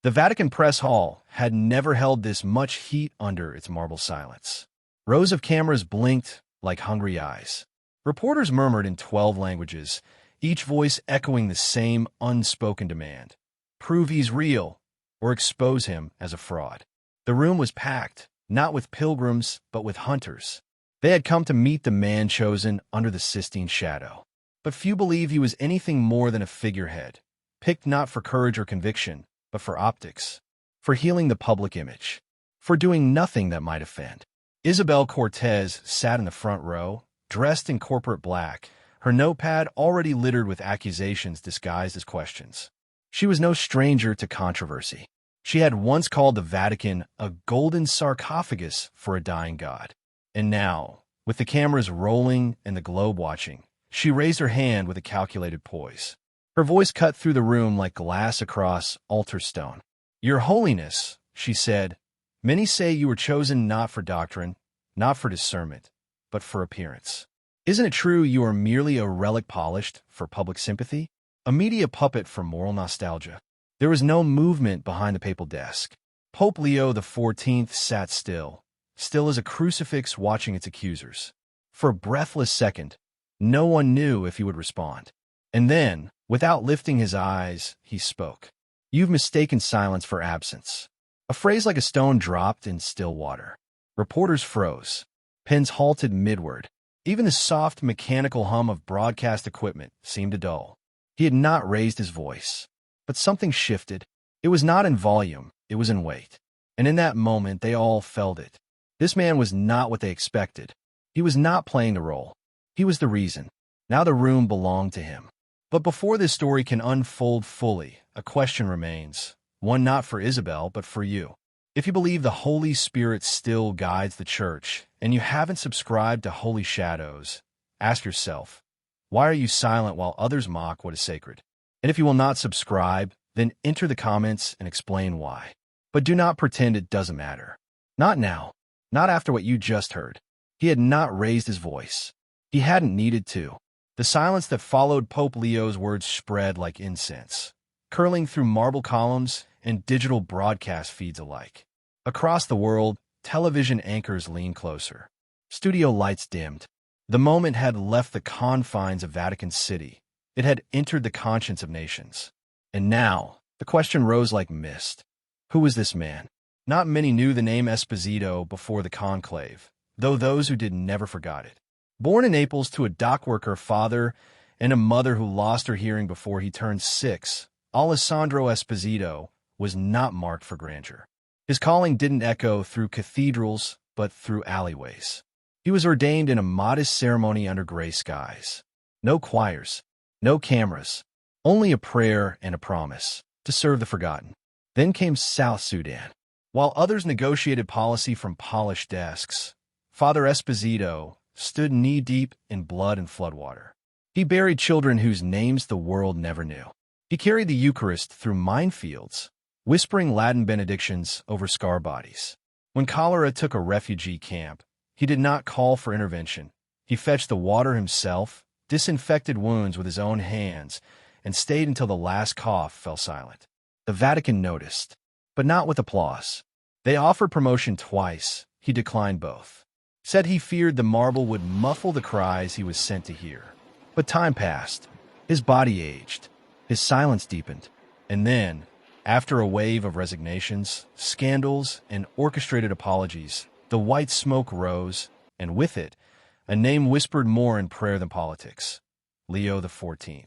The Vatican Press Hall had never held this much heat under its marble silence. Rows of cameras blinked like hungry eyes. Reporters murmured in 12 languages, each voice echoing the same unspoken demand. Prove he's real, or expose him as a fraud. The room was packed, not with pilgrims, but with hunters. They had come to meet the man chosen under the Sistine shadow. But few believed he was anything more than a figurehead, picked not for courage or conviction, but for optics, for healing the public image, for doing nothing that might offend. Isabel Cortez sat in the front row, dressed in corporate black, her notepad already littered with accusations disguised as questions. She was no stranger to controversy. She had once called the Vatican a golden sarcophagus for a dying god. And now, with the cameras rolling and the globe watching, she raised her hand with a calculated poise. Her voice cut through the room like glass across altar stone. "Your Holiness," she said, "many say you were chosen not for doctrine, not for discernment, but for appearance. Isn't it true you are merely a relic polished for public sympathy? A media puppet for moral nostalgia?" There was no movement behind the papal desk. Pope Leo XIV sat still as a crucifix watching its accusers. For a breathless second, no one knew if he would respond. And then, without lifting his eyes, he spoke. "You've mistaken silence for absence." A phrase like a stone dropped in still water. Reporters froze. Pens halted midward. Even the soft mechanical hum of broadcast equipment seemed to dull. He had not raised his voice. But something shifted. It was not in volume, it was in weight. And in that moment, they all felt it. This man was not what they expected. He was not playing the role. He was the reason. Now the room belonged to him. But before this story can unfold fully, a question remains. One not for Isabel, but for you. If you believe the Holy Spirit still guides the Church, and you haven't subscribed to Holy Shadows, ask yourself, why are you silent while others mock what is sacred? And if you will not subscribe, then enter the comments and explain why. But do not pretend it doesn't matter. Not now. Not after what you just heard. He had not raised his voice. He hadn't needed to. The silence that followed Pope Leo's words spread like incense, curling through marble columns and digital broadcast feeds alike. Across the world, television anchors leaned closer. Studio lights dimmed. The moment had left the confines of Vatican City. It had entered the conscience of nations. And now, the question rose like mist. Who was this man? Not many knew the name Esposito before the conclave, though those who did never forgot it. Born in Naples to a dockworker father and a mother who lost her hearing before he turned 6, Alessandro Esposito was not marked for grandeur. His calling didn't echo through cathedrals, but through alleyways. He was ordained in a modest ceremony under gray skies. No choirs. No cameras, only a prayer and a promise to serve the forgotten. Then came South Sudan. While others negotiated policy from polished desks, Father Esposito stood knee-deep in blood and floodwater. He buried children whose names the world never knew. He carried the Eucharist through minefields, whispering Latin benedictions over scar bodies. When cholera took a refugee camp, he did not call for intervention. He fetched the water himself, disinfected wounds with his own hands, and stayed until the last cough fell silent. The Vatican noticed, but not with applause. They offered promotion twice. He declined both. Said he feared the marble would muffle the cries he was sent to hear. But time passed. His body aged. His silence deepened. And then, after a wave of resignations, scandals, and orchestrated apologies, the white smoke rose, and with it, a name whispered more in prayer than politics. Leo XIV.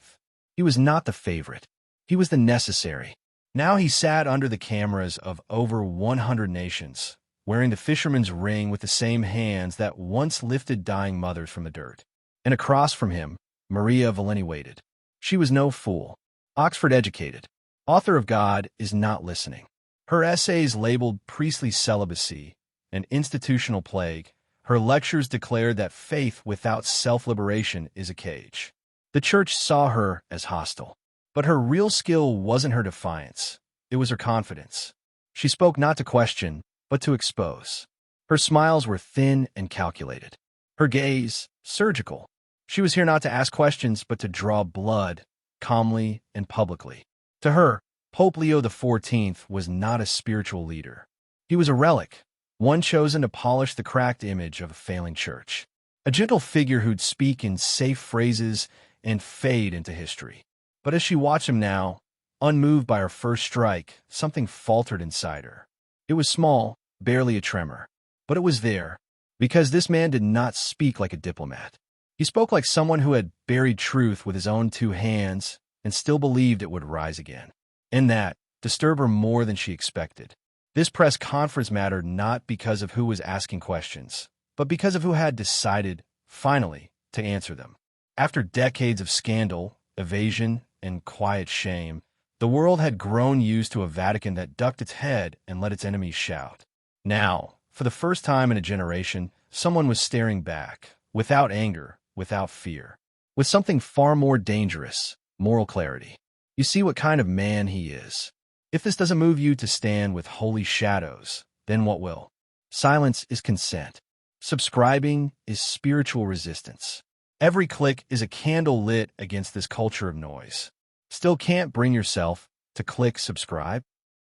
He was not the favorite. He was the necessary. Now he sat under the cameras of over 100 nations, wearing the fisherman's ring with the same hands that once lifted dying mothers from the dirt. And across from him, Maria Valeni waited. She was no fool. Oxford educated. Author of God is not listening. Her essays labeled priestly celibacy an institutional plague. Her lectures declared that faith without self-liberation is a cage. The Church saw her as hostile. But her real skill wasn't her defiance. It was her confidence. She spoke not to question, but to expose. Her smiles were thin and calculated. Her gaze, surgical. She was here not to ask questions, but to draw blood, calmly and publicly. To her, Pope Leo XIV was not a spiritual leader. He was a relic, one chosen to polish the cracked image of a failing church. A gentle figure who'd speak in safe phrases and fade into history. But as she watched him now, unmoved by her first strike, something faltered inside her. It was small, barely a tremor. But it was there, because this man did not speak like a diplomat. He spoke like someone who had buried truth with his own two hands and still believed it would rise again. And that disturbed her more than she expected. This press conference mattered not because of who was asking questions, but because of who had decided, finally, to answer them. After decades of scandal, evasion, and quiet shame, the world had grown used to a Vatican that ducked its head and let its enemies shout. Now, for the first time in a generation, someone was staring back, without anger, without fear, with something far more dangerous, moral clarity. You see what kind of man he is. If this doesn't move you to stand with holy shadows, then what will? Silence is consent. Subscribing is spiritual resistance. Every click is a candle lit against this culture of noise. Still can't bring yourself to click subscribe?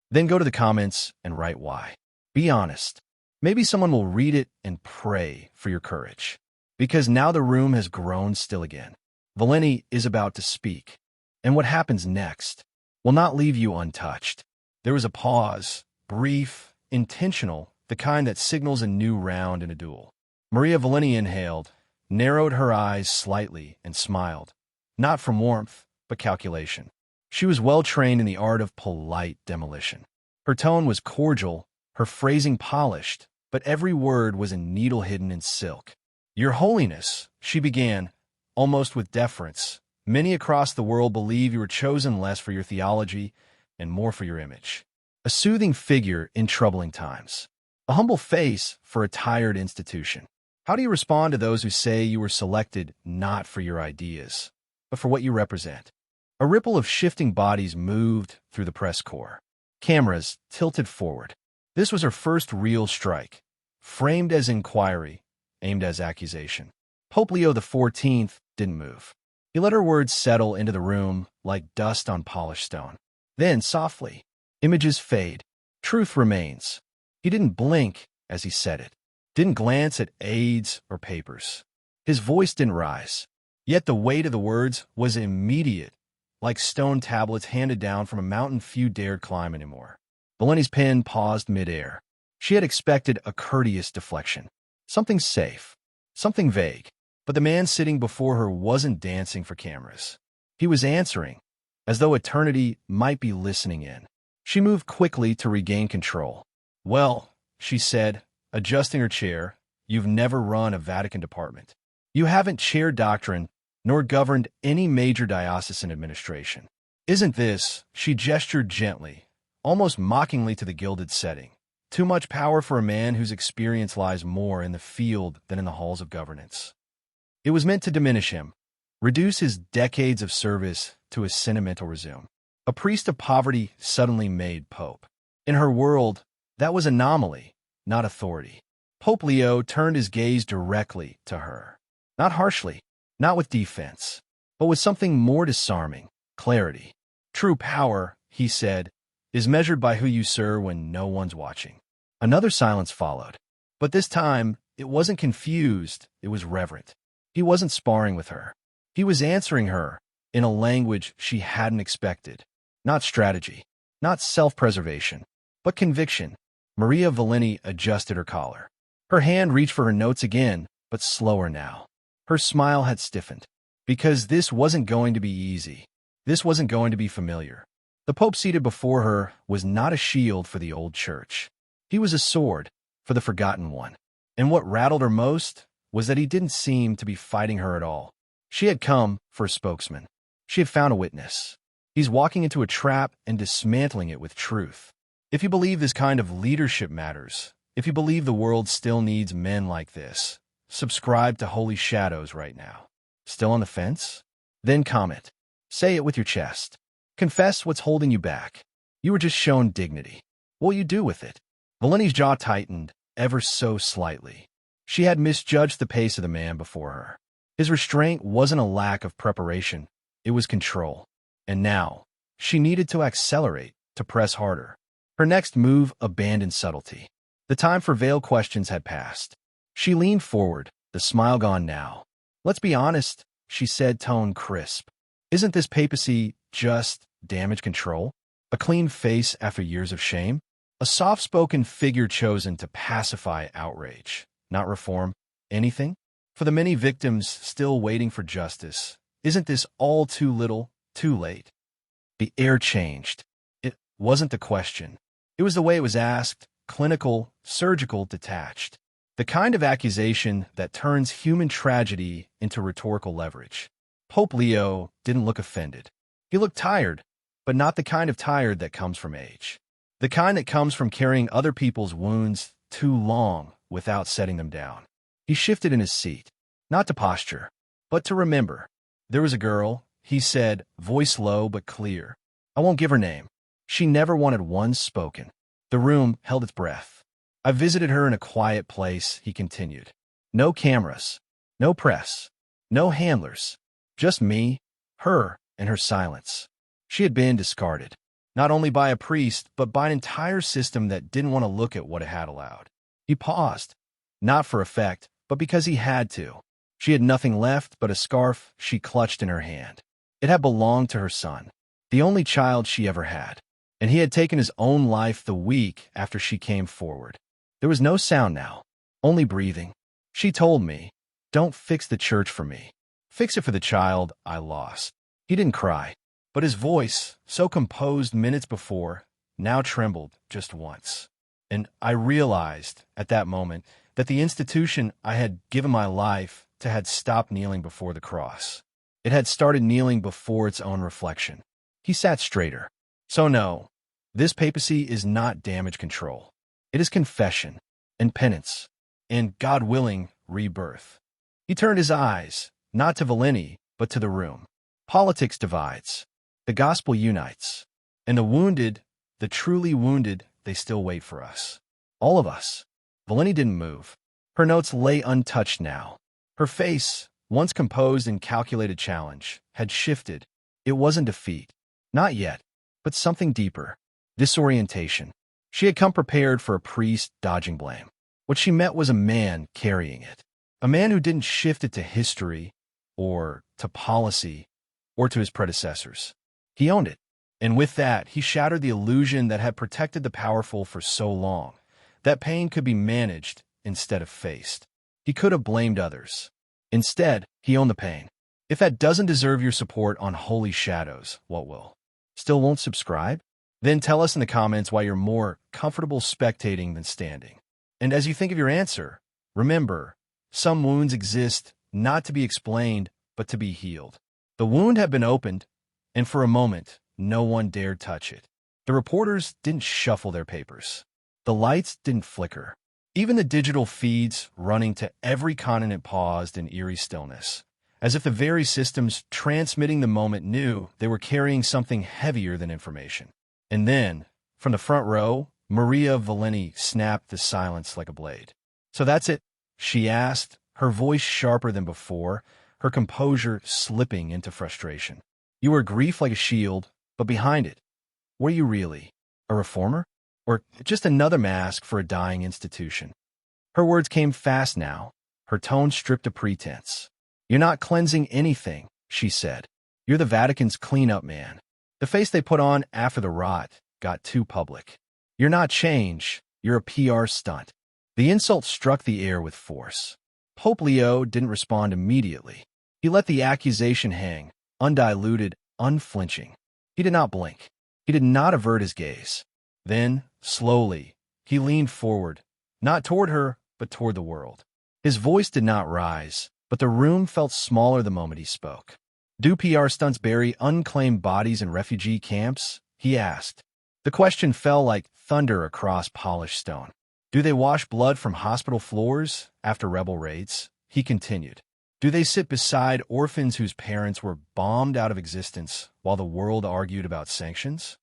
Then go to the comments and write why. Be honest. Maybe someone will read it and pray for your courage. Because now the room has grown still again. Valenti is about to speak. And what happens next will not leave you untouched. There was a pause, brief, intentional, the kind that signals a new round in a duel. Maria Valenti inhaled, narrowed her eyes slightly, and smiled. Not from warmth, but calculation. She was well trained in the art of polite demolition. Her tone was cordial, her phrasing polished, but every word was a needle hidden in silk. Your Holiness, she began, almost with deference. Many across the world believe you were chosen less for your theology and more for your image. A soothing figure in troubling times. A humble face for a tired institution. How do you respond to those who say you were selected not for your ideas, but for what you represent? A ripple of shifting bodies moved through the press corps. Cameras tilted forward. This was her first real strike, framed as inquiry, aimed as accusation. Pope Leo XIV didn't move. He let her words settle into the room like dust on polished stone. Then, softly, images fade. Truth remains. He didn't blink as he said it. Didn't glance at aides or papers. His voice didn't rise. Yet the weight of the words was immediate, like stone tablets handed down from a mountain few dared climb anymore. Valenti's pen paused midair. She had expected a courteous deflection. Something safe. Something vague. But the man sitting before her wasn't dancing for cameras. He was answering, as though eternity might be listening in. She moved quickly to regain control. Well, she said, adjusting her chair, you've never run a Vatican department. You haven't chaired doctrine, nor governed any major diocesan administration. Isn't this, she gestured gently, almost mockingly to the gilded setting, too much power for a man whose experience lies more in the field than in the halls of governance? It was meant to diminish him, reduce his decades of service to a sentimental resume. A priest of poverty suddenly made pope. In her world, that was anomaly, not authority. Pope Leo turned his gaze directly to her. Not harshly, not with defense, but with something more disarming, clarity. True power, he said, is measured by who you serve when no one's watching. Another silence followed. But this time, it wasn't confused, it was reverent. He wasn't sparring with her. He was answering her in a language she hadn't expected. Not strategy, not self-preservation, but conviction. Maria Valenti adjusted her collar. Her hand reached for her notes again, but slower now. Her smile had stiffened. Because this wasn't going to be easy. This wasn't going to be familiar. The Pope seated before her was not a shield for the old church. He was a sword for the forgotten one. And what rattled her most was that he didn't seem to be fighting her at all. She had come for a spokesman. She had found a witness. He's walking into a trap and dismantling it with truth. If you believe this kind of leadership matters, if you believe the world still needs men like this, subscribe to Holy Shadows right now. Still on the fence? Then comment. Say it with your chest. Confess what's holding you back. You were just shown dignity. What will you do with it? Valenti's jaw tightened, ever so slightly. She had misjudged the pace of the man before her. His restraint wasn't a lack of preparation, it was control. And now, she needed to accelerate, to press harder. Her next move abandoned subtlety. The time for veiled questions had passed. She leaned forward, the smile gone now. "Let's be honest," she said, tone crisp. "Isn't this papacy just damage control? A clean face after years of shame? A soft-spoken figure chosen to pacify outrage, not reform anything? For the many victims still waiting for justice, isn't this all too little, too late?" The air changed. It wasn't the question. It was the way it was asked, clinical, surgical, detached. The kind of accusation that turns human tragedy into rhetorical leverage. Pope Leo didn't look offended. He looked tired, but not the kind of tired that comes from age. The kind that comes from carrying other people's wounds too long without setting them down. He shifted in his seat, not to posture, but to remember. "There was a girl," he said, voice low but clear. "I won't give her name. She never wanted one spoken." The room held its breath. "I visited her in a quiet place," he continued. "No cameras, no press, no handlers. Just me, her, and her silence. She had been discarded, not only by a priest, but by an entire system that didn't want to look at what it had allowed." He paused, not for effect, but because he had to. She had nothing left but a scarf she clutched in her hand. It had belonged to her son, the only child she ever had, and he had taken his own life the week after she came forward. There was no sound now, only breathing. She told me, "Don't fix the church for me. Fix it for the child I lost." He didn't cry, but his voice, so composed minutes before, now trembled just once. And I realized, at that moment, that the institution I had given my life to had stopped kneeling before the cross. It had started kneeling before its own reflection. He sat straighter. "So no, this papacy is not damage control. It is confession, and penance, and, God willing, rebirth." He turned his eyes, not to Valeni, but to the room. Politics divides. The gospel unites. And the wounded, the truly wounded, they still wait for us. All of us. Valeni didn't move. Her notes lay untouched now. Her face, once composed in calculated challenge, had shifted. It wasn't defeat. Not yet, but something deeper. Disorientation. She had come prepared for a priest dodging blame. What she met was a man carrying it. A man who didn't shift it to history, or to policy, or to his predecessors. He owned it. And with that, he shattered the illusion that had protected the powerful for so long, that pain could be managed instead of faced. He could have blamed others. Instead, he owned the pain. If that doesn't deserve your support on Holy Shadows, what will? Still won't subscribe? Then tell us in the comments why you're more comfortable spectating than standing. And as you think of your answer, remember, some wounds exist not to be explained, but to be healed. The wound had been opened, and for a moment, no one dared touch it. The reporters didn't shuffle their papers. The lights didn't flicker. Even the digital feeds running to every continent paused in eerie stillness, as if the very systems transmitting the moment knew they were carrying something heavier than information. And then, from the front row, Maria Valeni snapped the silence like a blade. "So that's it?" she asked, her voice sharper than before, her composure slipping into frustration. "You wear grief like a shield, but behind it, what are you really? A reformer? Or just another mask for a dying institution?" Her words came fast now, her tone stripped of pretense. "You're not cleansing anything," she said. "You're the Vatican's cleanup man. The face they put on after the rot got too public. You're not change, you're a PR stunt." The insult struck the air with force. Pope Leo didn't respond immediately. He let the accusation hang, undiluted, unflinching. He did not blink. He did not avert his gaze. Then, slowly, he leaned forward, not toward her, but toward the world. His voice did not rise, but the room felt smaller the moment he spoke. "Do PR stunts bury unclaimed bodies in refugee camps?" he asked. The question fell like thunder across polished stone. "Do they wash blood from hospital floors after rebel raids?" he continued. "Do they sit beside orphans whose parents were bombed out of existence while the world argued about sanctions?"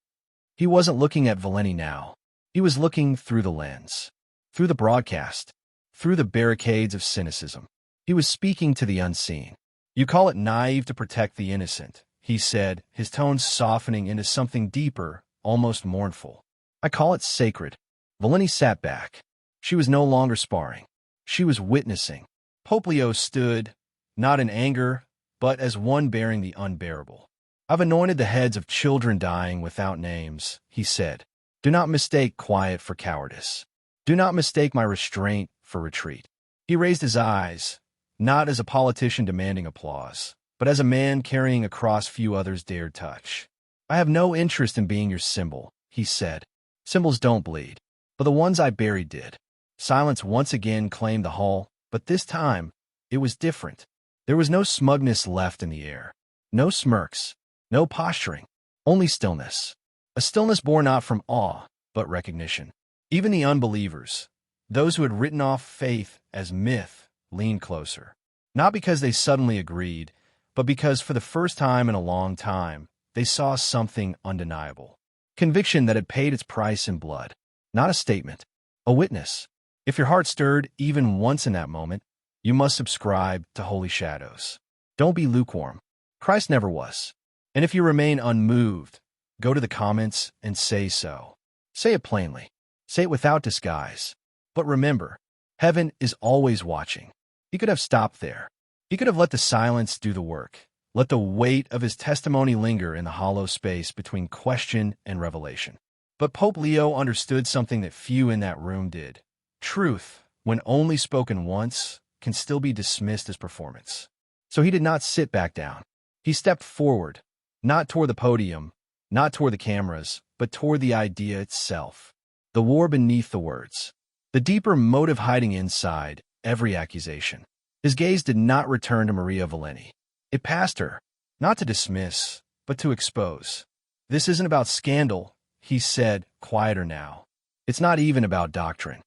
He wasn't looking at Valeni now. He was looking through the lens, through the broadcast, through the barricades of cynicism. He was speaking to the unseen. "You call it naive to protect the innocent," he said, his tone softening into something deeper, almost mournful. I call it sacred. Valeni sat back. She was no longer sparring. She was witnessing. Pope Leo stood, not in anger, but as one bearing the unbearable. I've anointed the heads of children dying without names, he said. Do not mistake quiet for cowardice. Do not mistake my restraint for retreat. He raised his eyes, not as a politician demanding applause, but as a man carrying a cross few others dared touch. I have no interest in being your symbol, he said. Symbols don't bleed, but the ones I buried did. Silence once again claimed the hall, but this time, it was different. There was no smugness left in the air. No smirks. No posturing. Only stillness. A stillness born not from awe, but recognition. Even the unbelievers, those who had written off faith as myth, leaned closer. Not because they suddenly agreed, but because for the first time in a long time, they saw something undeniable. Conviction that had paid its price in blood. Not a statement. A witness. If your heart stirred even once in that moment, you must subscribe to holy shadows. Don't be lukewarm. Christ never was. And if you remain unmoved, go to the comments and say so. Say it plainly. Say it without disguise. But remember, heaven is always watching. He could have stopped there. He could have let the silence do the work. Let the weight of his testimony linger in the hollow space between question and revelation. But Pope Leo understood something that few in that room did. Truth, when only spoken once, can still be dismissed as performance. So he did not sit back down. He stepped forward, not toward the podium, not toward the cameras, but toward the idea itself. The war beneath the words. The deeper motive hiding inside every accusation. His gaze did not return to Maria Valeni. It passed her, not to dismiss, but to expose. This isn't about scandal, he said, quieter now. It's not even about doctrine.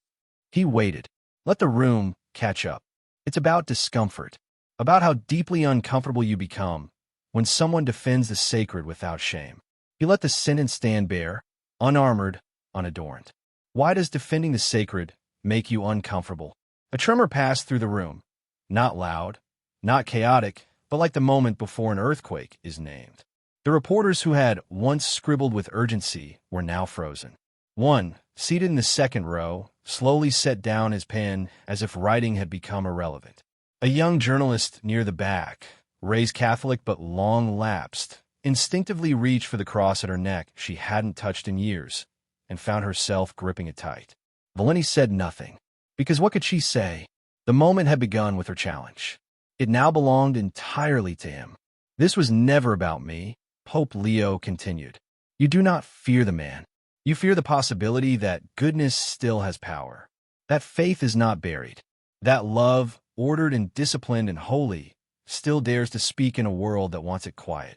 He waited. Let the room catch up. It's about discomfort, about how deeply uncomfortable you become when someone defends the sacred without shame. He let the sentence stand bare, unarmored, unadorned. Why does defending the sacred make you uncomfortable? A tremor passed through the room. Not loud, not chaotic, but like the moment before an earthquake is named. The reporters who had once scribbled with urgency were now frozen. One, seated in the second row, slowly set down his pen as if writing had become irrelevant. A young journalist near the back, raised Catholic but long lapsed, instinctively reached for the cross at her neck she hadn't touched in years, and found herself gripping it tight. Valeni said nothing, because what could she say? The moment had begun with her challenge. It now belonged entirely to him. This was never about me, Pope Leo continued. You do not fear the man. You fear the possibility that goodness still has power, that faith is not buried, that love, ordered and disciplined and holy, still dares to speak in a world that wants it quiet.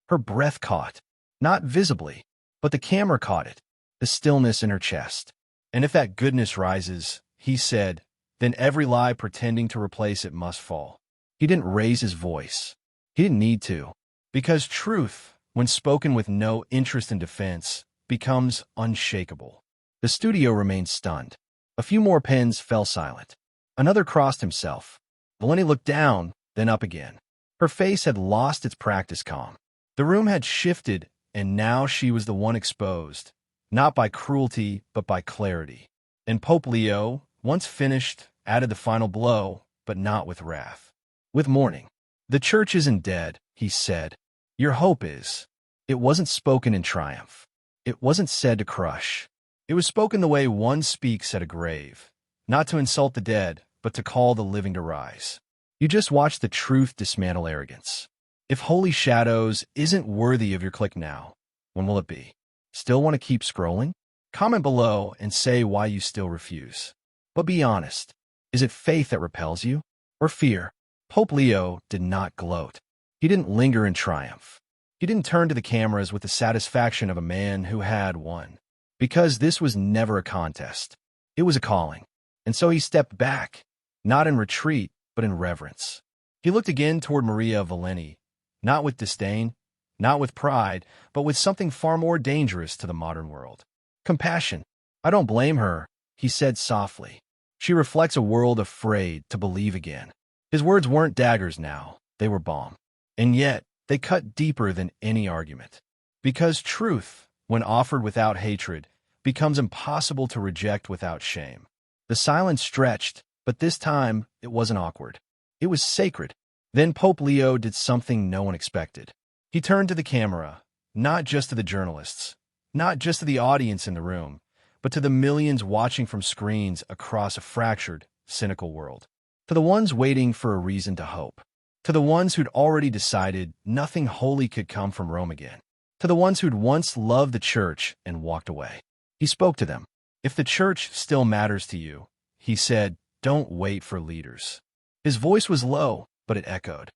Her breath caught, not visibly, but the camera caught it, the stillness in her chest. And if that goodness rises, he said, then every lie pretending to replace it must fall. He didn't raise his voice. He didn't need to, because truth, when spoken with no interest in defense, becomes unshakable. The studio remained stunned. A few more pens fell silent. Another crossed himself. Valeni looked down, then up again. Her face had lost its practiced calm. The room had shifted, and now she was the one exposed, not by cruelty, but by clarity. And Pope Leo, once finished, added the final blow, but not with wrath. With mourning. The church isn't dead, he said. Your hope is. It wasn't spoken in triumph. It wasn't said to crush. It was spoken the way one speaks at a grave, not to insult the dead, but to call the living to rise. You just watched the truth dismantle arrogance. If Holy Shadows isn't worthy of your click now, when will it be? Still want to keep scrolling? Comment below and say why you still refuse. But be honest. Is it faith that repels you? Or fear? Pope Leo did not gloat. He didn't linger in triumph. He didn't turn to the cameras with the satisfaction of a man who had won. Because this was never a contest. It was a calling. And so he stepped back, not in retreat, but in reverence. He looked again toward Maria Valeni, not with disdain, not with pride, but with something far more dangerous to the modern world. Compassion. I don't blame her, he said softly. She reflects a world afraid to believe again. His words weren't daggers now, they were balm. And yet, they cut deeper than any argument. Because truth, when offered without hatred, becomes impossible to reject without shame. The silence stretched, but this time it wasn't awkward. It was sacred. Then Pope Leo did something no one expected. He turned to the camera, not just to the journalists, not just to the audience in the room, but to the millions watching from screens across a fractured, cynical world. To the ones waiting for a reason to hope. To the ones who'd already decided nothing holy could come from Rome again. To the ones who'd once loved the church and walked away. He spoke to them. If the church still matters to you, he said, don't wait for leaders. His voice was low, but it echoed.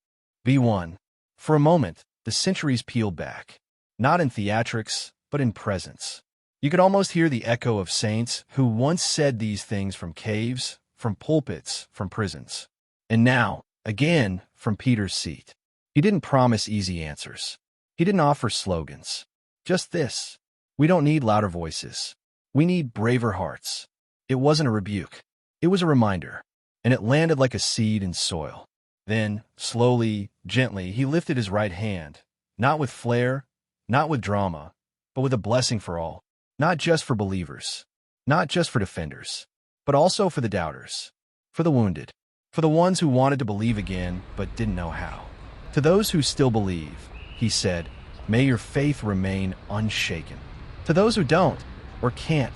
Be one. For a moment, the centuries peeled back. Not in theatrics, but in presence. You could almost hear the echo of saints who once said these things from caves, from pulpits, from prisons. And now, again, from Peter's seat. He didn't promise easy answers. He didn't offer slogans. Just this. We don't need louder voices. We need braver hearts. It wasn't a rebuke. It was a reminder. And it landed like a seed in soil. Then, slowly, gently, he lifted his right hand, not with flair, not with drama, but with a blessing for all. Not just for believers, not just for defenders, but also for the doubters, for the wounded, for the ones who wanted to believe again but didn't know how. To those who still believe, he said, may your faith remain unshaken. To those who don't or can't,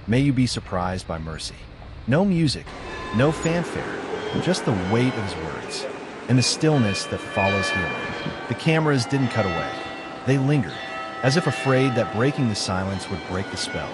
may you be surprised by mercy. No music, no fanfare, just the weight of his words and the stillness that follows healing. The cameras didn't cut away. They lingered, as if afraid that breaking the silence would break the spell.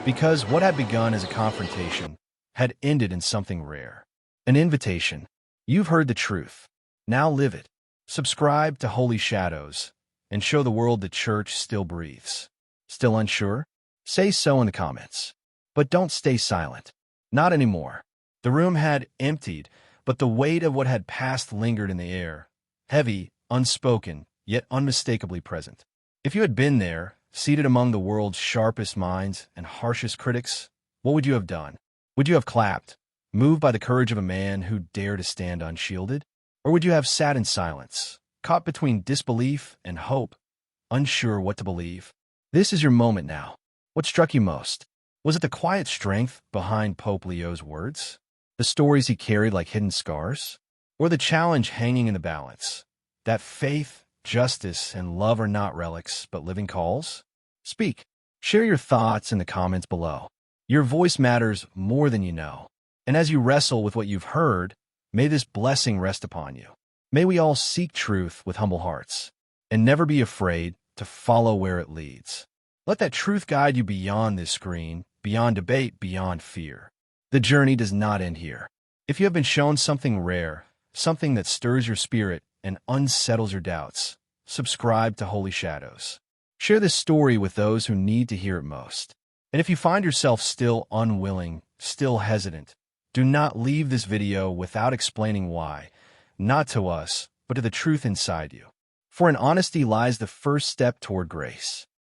Because what had begun as a confrontation had ended in something rare. An invitation. You've heard the truth. Now live it. Subscribe to Holy Shadows and show the world the church still breathes. Still unsure? Say so in the comments. But don't stay silent. Not anymore. The room had emptied, but the weight of what had passed lingered in the air. Heavy, unspoken, yet unmistakably present. If you had been there, seated among the world's sharpest minds and harshest critics, what would you have done? Would you have clapped, moved by the courage of a man who dared to stand unshielded? Or would you have sat in silence, caught between disbelief and hope, unsure what to believe? This is your moment now. What struck you most? Was it the quiet strength behind Pope Leo's words? The stories he carried like hidden scars? Or the challenge hanging in the balance? That faith, justice, and love are not relics, but living calls? Speak. Share your thoughts in the comments below. Your voice matters more than you know. And as you wrestle with what you've heard, may this blessing rest upon you. May we all seek truth with humble hearts, and never be afraid to follow where it leads. Let that truth guide you beyond this screen, beyond debate, beyond fear. The journey does not end here. If you have been shown something rare, something that stirs your spirit and unsettles your doubts, subscribe to Holy Shadows. Share this story with those who need to hear it most. And if you find yourself still unwilling, still hesitant, do not leave this video without explaining why, not to us, but to the truth inside you. For in honesty lies the first step toward grace.